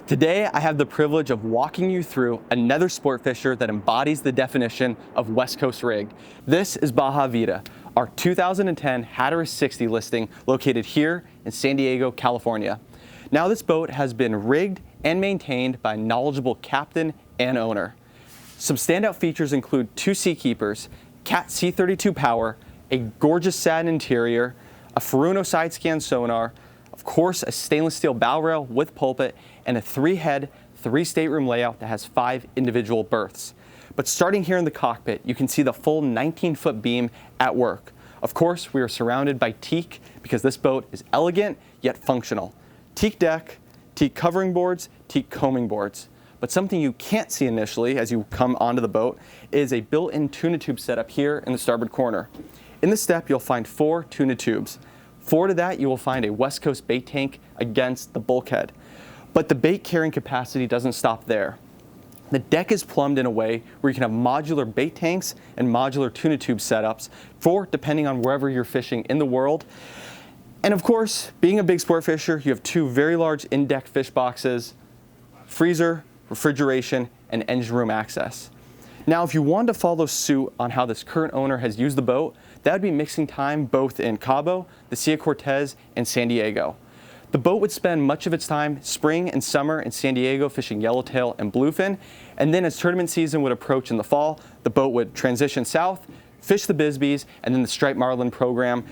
Today, I have the privilege of walking you through another sport fisher that embodies the definition of West Coast rig. This is Baja Vida, our 2010 Hatteras 60 listing located here in San Diego, California. Now this boat has been rigged and maintained by a knowledgeable captain and owner. Some standout features include 2 Seakeepers, Cat C32 power, a gorgeous satin interior, a Furuno sidescan sonar, of course a stainless steel bow rail with pulpit, and a 3-head, 3-stateroom layout that has 5 individual berths. But starting here in the cockpit, you can see the full 19-foot beam at work. Of course, we are surrounded by teak because this boat is elegant yet functional. Teak deck, teak covering boards, teak coaming boards. But something you can't see initially as you come onto the boat is a built-in tuna tube setup here in the starboard corner. In the step, you'll find 4 tuna tubes. Forward to that, you will find a West Coast bait tank against the bulkhead. But the bait carrying capacity doesn't stop there. The deck is plumbed in a way where you can have modular bait tanks and modular tuna tube setups for depending on wherever you're fishing in the world. And of course, being a big sport fisher, you have 2 very large in-deck fish boxes, freezer, refrigeration, and engine room access. Now, if you wanted to follow suit on how this current owner has used the boat, that would be mixing time both in Cabo, the Sea of Cortez, and San Diego. The boat would spend much of its time spring and summer in San Diego fishing yellowtail and bluefin, and then as tournament season would approach in the fall, the boat would transition south, fish the Bisbees, and then the striped marlin program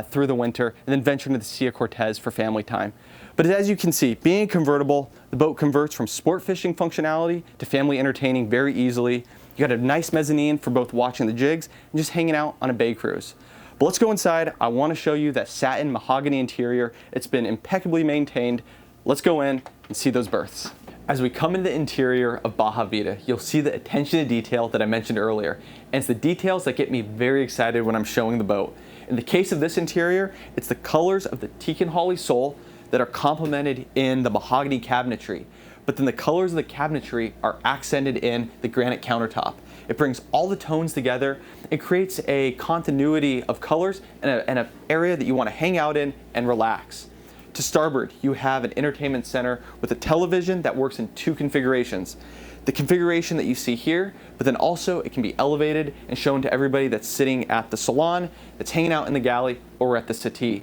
through the winter, and then venture into the Sea of Cortez for family time. But as you can see, being a convertible, the boat converts from sport fishing functionality to family entertaining very easily. You got a nice mezzanine for both watching the jigs and just hanging out on a bay cruise. But let's go inside. I want to show you that satin mahogany interior. It's been impeccably maintained. Let's go in and see those berths. As we come into the interior of Baja Vida, you'll see the attention to detail that I mentioned earlier. And it's the details that get me very excited when I'm showing the boat. In the case of this interior, it's the colors of the teak and holly sole that are complemented in the mahogany cabinetry. But then the colors of the cabinetry are accented in the granite countertop. It brings all the tones together. It creates a continuity of colors and an area that you want to hang out in and relax. To starboard, you have an entertainment center with a television that works in 2 configurations. The configuration that you see here, but then also it can be elevated and shown to everybody that's sitting at the salon, that's hanging out in the galley, or at the settee.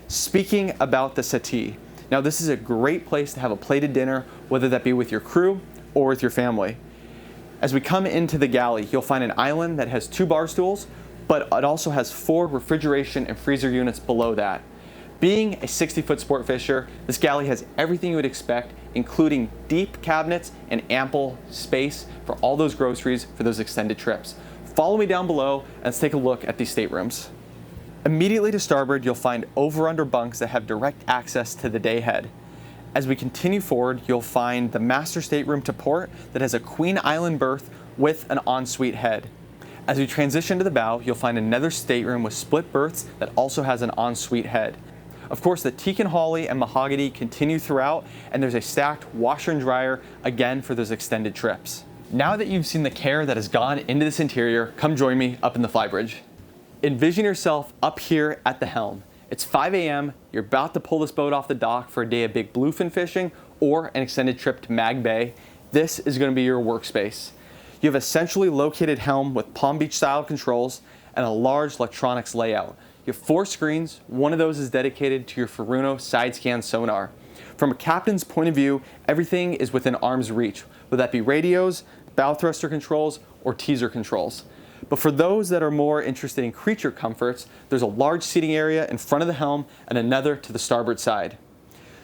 Speaking about the settee, now this is a great place to have a plated dinner, whether that be with your crew or with your family. As we come into the galley, you'll find an island that has 2 bar stools, but it also has 4 refrigeration and freezer units below that. Being a 60-foot sport fisher, this galley has everything you would expect, including deep cabinets and ample space for all those groceries for those extended trips. Follow me down below and let's take a look at these staterooms. Immediately to starboard, you'll find over-under bunks that have direct access to the day head. As we continue forward, you'll find the master stateroom to port that has a queen island berth with an ensuite head. As we transition to the bow, you'll find another stateroom with split berths that also has an ensuite head. Of course, the teak and holly and mahogany continue throughout, and there's a stacked washer and dryer again for those extended trips. Now that you've seen the care that has gone into this interior, come join me up in the flybridge. Envision yourself up here at the helm. It's 5 a.m., you're about to pull this boat off the dock for a day of big bluefin fishing or an extended trip to Mag Bay. This is going to be your workspace. You have a centrally located helm with Palm Beach style controls and a large electronics layout. You have 4 screens, one of those is dedicated to your Furuno sidescan sonar. From a captain's point of view, everything is within arm's reach, whether that be radios, bow thruster controls, or teaser controls. But for those that are more interested in creature comforts, there's a large seating area in front of the helm and another to the starboard side.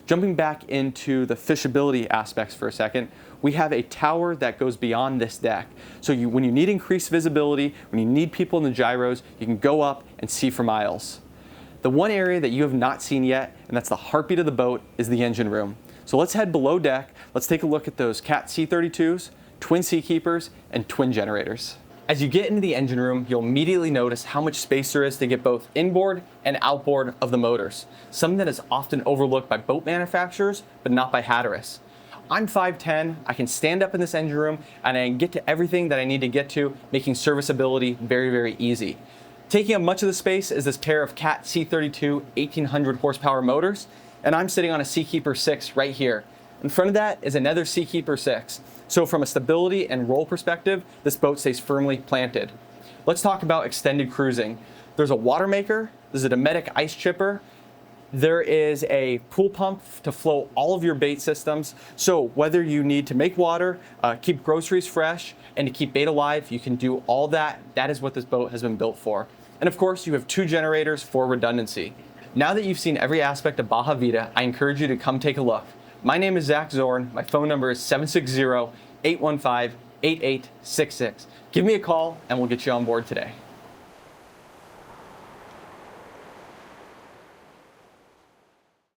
Jumping back into the fishability aspects for a second, we have a tower that goes beyond this deck. So when you need increased visibility, when you need people in the gyros, you can go up and see for miles. The one area that you have not seen yet, and that's the heartbeat of the boat, is the engine room. So let's head below deck. Let's take a look at those Cat C32s, twin Seakeepers, and twin generators. As you get into the engine room, you'll immediately notice how much space there is to get both inboard and outboard of the motors, something that is often overlooked by boat manufacturers, but not by Hatteras. I'm 5'10", I can stand up in this engine room and I can get to everything that I need to get to, making serviceability very, very easy. Taking up much of the space is this pair of Cat C32 1800 horsepower motors, and I'm sitting on a Seakeeper 6 right here. In front of that is another Seakeeper 6. So from a stability and roll perspective, this boat stays firmly planted. Let's talk about extended cruising. There's a water maker, there's a Dometic ice chipper, there is a pool pump to flow all of your bait systems. So whether you need to make water, keep groceries fresh, and to keep bait alive, you can do all that. That is what this boat has been built for. And of course, you have 2 generators for redundancy. Now that you've seen every aspect of Baja Vida, I encourage you to come take a look. My name is Zorn. My phone number is 760-815-8866. Give me a call and we'll get you on board today.